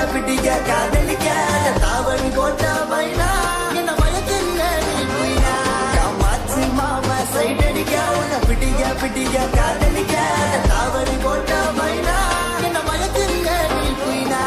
பிடிக்க காதலிக்க தாவணி போட்ட மைனா என்ன மயக்கில்ல நீ போயினா காமாச்சு மாமா சைடடிக்க உன்னை பிடிக்க காதலிக்க தாவணி போட்ட மைனா என்ன மயக்கில்ல நீ போயினா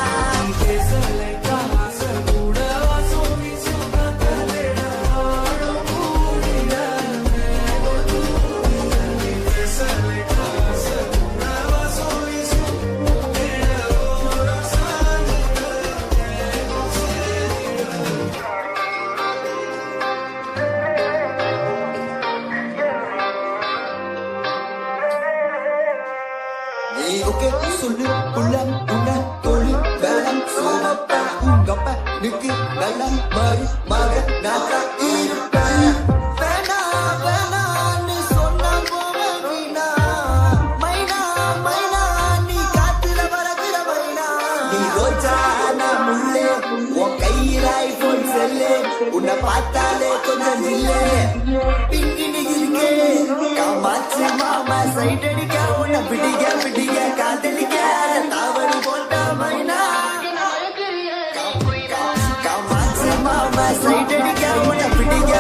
ஓகே சொல்லு உள்ள உன்ன தொழு வேளம் சோமப்ப உங்கப்ப நிக்கு வெள்ளம் மாறி மாக நாக்கா இருப்பேன் வேணா வேணா நீ சொன்ன போவீனா மைனா மைனா நீ காத்துல பறக்கிற மைனா நீ ரோஜா நான் முள்ளே உன் கையில ஐபோன் செல்லு உன்னை பார்த்தாலே கொஞ்சம் ஜில்லே பிங்கினி இருக்கே காமாச்சு மாமா சைட் அடிக்க உன்னை பிடிக்க காதலிக்க தாவணி போட்ட மைனா காமாச்சு மாமா சைட் அடிக்க உன்னை பிடிக்க